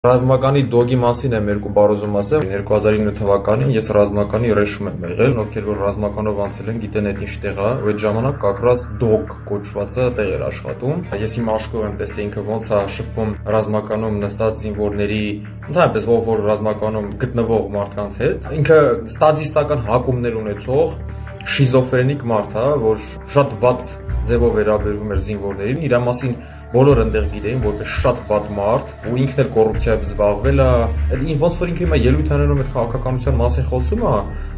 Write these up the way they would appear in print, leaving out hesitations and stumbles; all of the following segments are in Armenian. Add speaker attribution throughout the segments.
Speaker 1: Ռազմականի դոգի մասին եմ երկու բառ ուզում ասեմ 2009 թվականին ես ռազմականի ռեշում եմ եղել, ովքեր որ ռազմականով անցել են գիտեն այդ ինչ տեղ է, ու այդ ժամանակ կակրած դոգ կոչվածը տեղ էր աշխատում։ Ես իմ աշխով եմ տեսել ինքը ոնց է շփվում ռազմականում նստած զինվորների, ընդհանրապես որ ռազմականում գտնվող մարդկանց հետ։ Ինքը ստադիստական հակումներ ունեցող շիզոֆրենիկ մարդ է, որ շատ վատ ձևով վերաբերվում էր զինվորներին, իր մասին բոլորը այնտեղ գիտեին, որպես շատ վատ մարդ, ու ինքն էլ կոռուպցիայով զբաղվել է, այդ ոնց որ ինքը հիմա ելույթներում այդ քաղաքականության մասին խոսում է, դա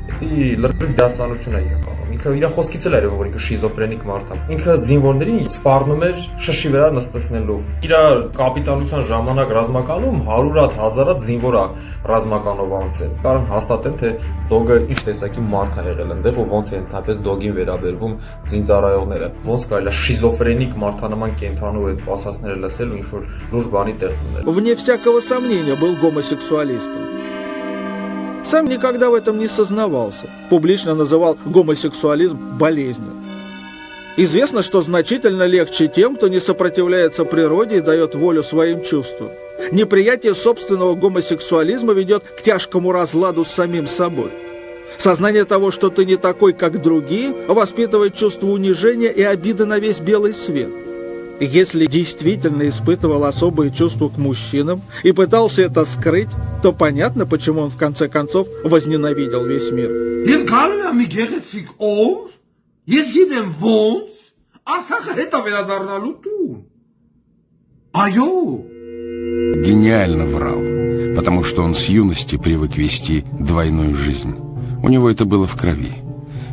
Speaker 1: լրիվ դասանություն է իրականում։ Ինքը իր խոսքից էլ էր, որ ինքը շիզոֆրենիկ մարդ է։ Ինքը զինվորներին սպառնում էր շշի վրա նստեցնելով։ Իր կապիտալության ժամանակ ռազմականում 100-ատ, 1000-ատ զինվոր է ռազմականով անցել։ Կարող հաստատել, թե դոգը ինչ տեսակի մարդ է եղել այնտեղ, ու ոնց է ընդհանրապես դոգին վերաբերվում զինծառայողները։ Ոնց կարելի է շիզոֆրենիկ մարդանման կենթանու այդ պասասները լսել ու ինչ-որ լուրջ բանի տեղ դնել։
Speaker 2: Вне всякого сомнения был гомосексуалистом. Сам никогда в этом не сознавался. Публично называл гомосексуализм болезнью. Известно, что значительно легче тем, кто не сопротивляется природе и дает волю своим чувствам. Неприятие собственного гомосексуализма ведет к тяжкому разладу с самим собой. Сознание того, что ты не такой, как другие, воспитывает чувство унижения и обиды на весь белый свет. Если действительно испытывал особые чувства к мужчинам и пытался это скрыть, то понятно, почему он в конце концов возненавидел весь мир.
Speaker 3: Гениально врал, потому что он с юности привык вести двойную жизнь. У него это было в крови.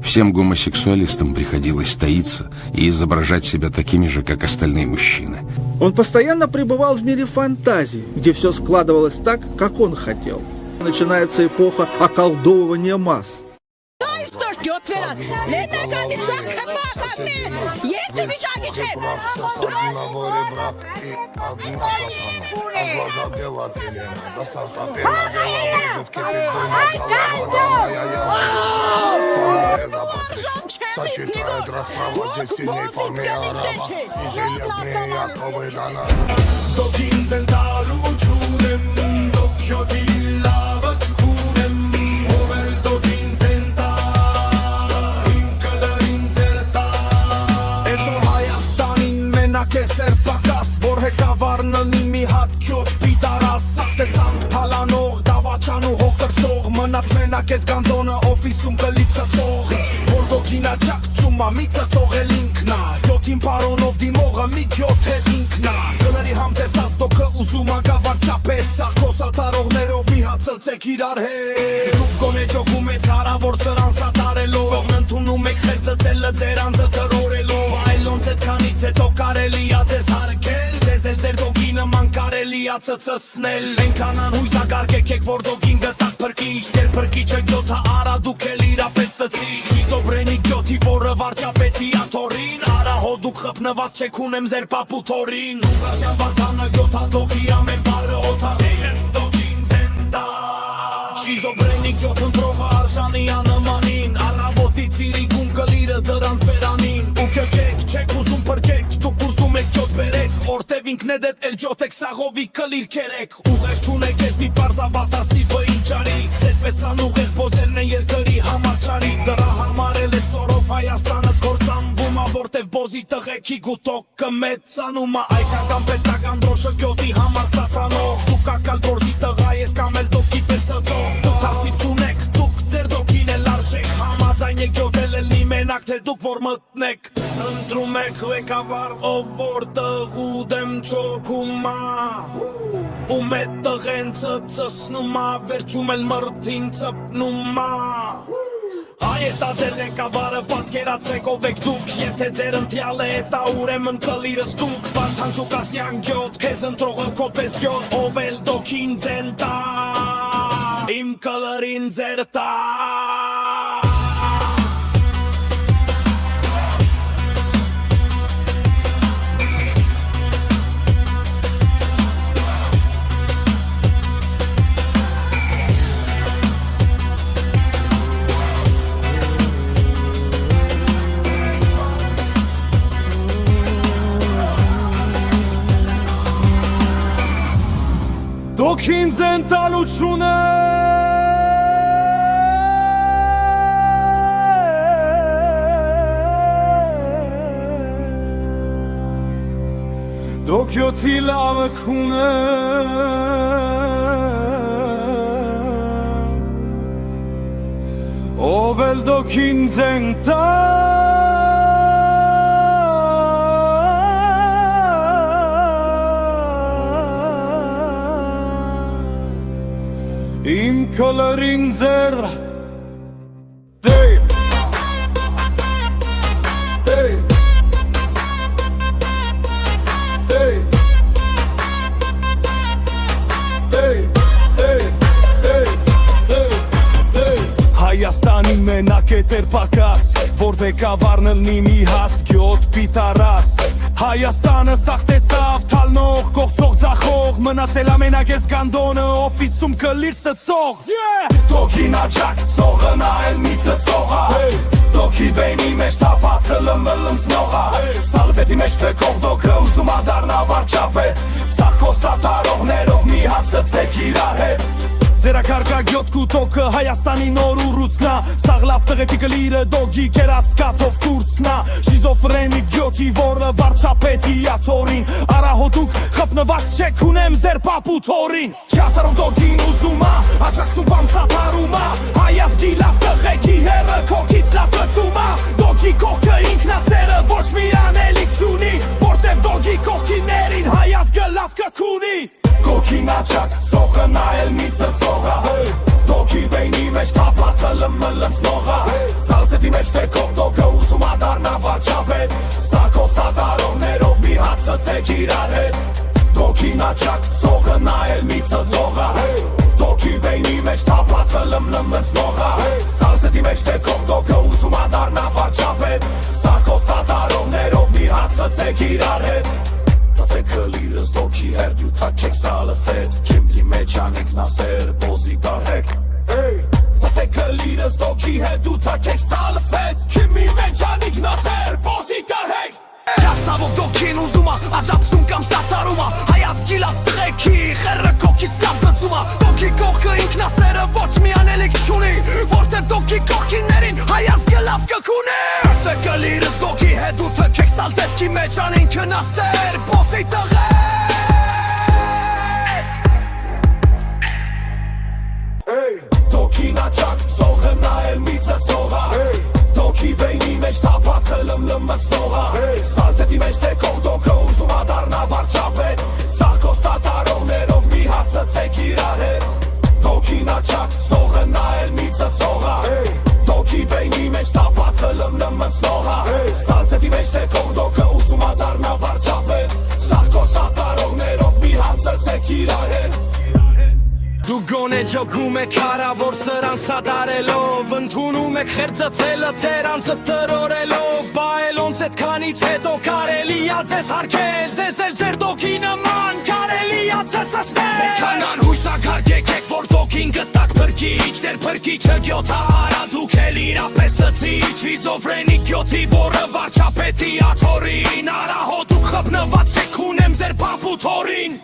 Speaker 3: Всем гомосексуалистам приходилось таиться и изображать себя такими же, как остальные мужчины.
Speaker 2: Он постоянно пребывал в мире фантазий, где все складывалось так, как он хотел. Начинается эпоха околдовывания масс.
Speaker 4: Сочетает расправа здесь в синей форме араба и железные оковы дана. Կեսեր պակաս, որ հեկավարն ունի մի հատ քյոտ պիտարաս Սաղտեսանք թալանող, դավաչան ու հող կրծող Մնաց մենակ ես գանդոնը օֆիսում կլիցացող Որ դոգինա ճակցում ա մի ծծող էլ ինքնա Յոթին պարոնով դիմողը մի գյոթ էլ ինքնա Գլերի համտեսած դոքը ուզում ա գավար ճապեց Սաղ կոսատարողներով մի հատ ծլցեք իրար հետ Դուք գոնե ճոգում եք հարավոր սրան սատարելով Ողն ընդունում եք խերծծելը ձեր անձը տրորելով Այլոնց էդ քանից հետո կարելի ա ձեզ հարգել Ձեզ էլ ձեր դոգի նման կարելի ա ծծսնել Ենքան անհույս ագարգեք եք որ դոգին գտակ փրկիչ Դեր փրկիչը գյոթը արա դուք էլ իրապես ծծիչ Շիզոբրենի գյոթի որը վարճապետի աթորին Արա հո դուք խպնված չեք ունեմ ձեր պապու թորին Ուգասյան վարդանը գյոթա դոգի ամեն բարը օթաղեն դոգին զենտա Շիզոբրենի գյոթ ընտրողը արժանի անմանին Առավոտի ծիրիկում կլիրը դրանց վերանին Ու կեքեք չեք ուզում պրկեք Դուք ուզում եք գյոթ բերեք Օրտև ինքնեդ էդ էլ գյոթ եք սաղովի կլիր կերեք Ուղեղ չունեք էդի պարզաբատասի բըինչարի Ձետպես անուղեղ բոզերն են երկրի համաչարի Դրա համար էլ է սորով Հայաստանը կործանվում ա Որտև բոզի տղեքի գուտոք կմեծանում ա Այկական պետական դրոշը գյոթի համար ծացանող Դուք ակալ գործի տղա ես կամ էլ դոքի պես ծծող Դուք ասիվ չունեք, դուք ձեր դոքին էլ արժեք Համաձայն եք գյոթել էլ մի մենակ թե դուք որ մտնեք Ընտրում եք ղեկավար ով որ տղու դեմ չոքում ա Ու մետ տղեն ծծսնում ա Վերջում էլ մրդին ծպնում ա Այետա ձեր ղեկավարը պատկերացրեք ով եք դուք Եթե ձեր ընթյալը հետա ուրեմն կլիրս դուք Վարդան Ջուկասյան գյոթ Քեզ ընտրողը կոպես գյոթ Ով էլ դոքին ձեն տա Իմ կլրին ձեր տա դոք ինձ են տալությունը դոք յոթի լավը քունը ով էլ դոք ինձ են Իմ կոլորին ձեր Դեյ Դեյ Դեյ Դեյ Դեյ Դեյ Հայաստանի մենակ է տեր պակաս Որտե կավարնլնի մի հատ գյոտ պիտարաս Հայաստանը սաղ տեսավ թալնող, կողցող ձախող Մնացել ամենակ ես գանդոնը օֆիսում կլիր ծծող Դոքի նաճակ ծողը նայել մի ծծողա Դոքի բենի մեջ թապացը լմլմսնողա Սալվետի մեջ թեկող դոքը ուզում ադարնա վարջապետ Սաղ կոսատարողներով մի հատ ծծեք իրար հետ Ձերակարգա գյոտ կուտոքը Հայաստանի նոր ուռուցքնա Սաղ լավ տղետի կլիրը դոգի կերած կաթով կուրցքնա Շիզոֆրենի գյոտի որը վարչապետի աթորին Արահոտուկ խպնված չեք ունեմ զեր պապու թորին Չասարով դոգին ուզումա Աջակցում պամ սապարումա Հայազգի լավ տղեկի հերը կոքից լավ լծումա Դոգի կողքը ինքնացերը ոչ մի անելիք չունի Որտև դոգի կողքիներին հայազգը լավ կքունի Կոքի նաճակ ծողը նայել մի ծծողա Դոքի բենի մեջ թապացը լմլմսնողա Սալսետի մեջ թեկող դոքը ուզում ադարնա վարջապետ Սակո սատարողներով մի հատ ծծեք իրար հետ Դոքի նաճակ ծողը նայել մի ծծողա Դոքի բենի մեջ թապացը լմլմսնողա Սալսետի մեջ թեկող դոքը ուզում ադարնա վարջապետ Սակո սատարողներով մի հատ ծծեք իրար հետ Ծծեքը լիրս դոքի հերդ ու թակեք սալը ֆետ Քիմի մեջ անեք նասեր բոզի դարհեք Ծծեքը լիրս դոքի հետ ու թակեք սալը ֆետ Քիմի մեջ անեք նասեր բոզի դարհեք Ճասավոք դոքին ուզումա աջապցում կամ սատարումա Հայազգի լավ տղեկի խերը կոքից լավ ծծումա Դոքի կողքը ինքնասերը ոչ մի անելիք չունի Որտև դոքի կողքիներին հայազգը լավ կքունի Ծծեքը լիրս դոքի հետ ու թակեք սալ դեպքի մեջ անենք նասեր բոզի տղեք Դոքի նաճակ ծողը նայել մի ծծողա Դոքի բենի մեջ թապացը լմլմսնողա Սալթետի մեջ թեկող դոքը ուզում ադարնա վարջապետ Սաղ կոսատարողներով մի հատ ծծեք իրար հետ Դոքի նաճակ ծողը նայել մի ծծողա Դոքի բենի մեջ թապացը լմլմսնողա Սալթետի մեջ թեկող դոքը ուզում ադարնա վարջապետ Սաղ կոսատարողներով մի հատ ծծեք իրար հետ Դու գոնե ջոկում եք հարավոր սրան սադարելով Ընդունում եք խերծծելը թերանցը տրորելով Բայելոնց էտ քանից հետո կարելի ա ձեզ հարկել Ձեզ էլ ձեր դոքի նման կարելի ա ծծասնել Մեքանան հույսակարգեք եք որ դոքին գտակ պրկիչ Ձեր պրկիչը գյոթա արա դուք էլ իրապես ծծիչ Շիզոֆրենի գյոթի որը վարջապետի աթորին Արահոտուկ խպնված չեք ունեմ ձեր պապու թորին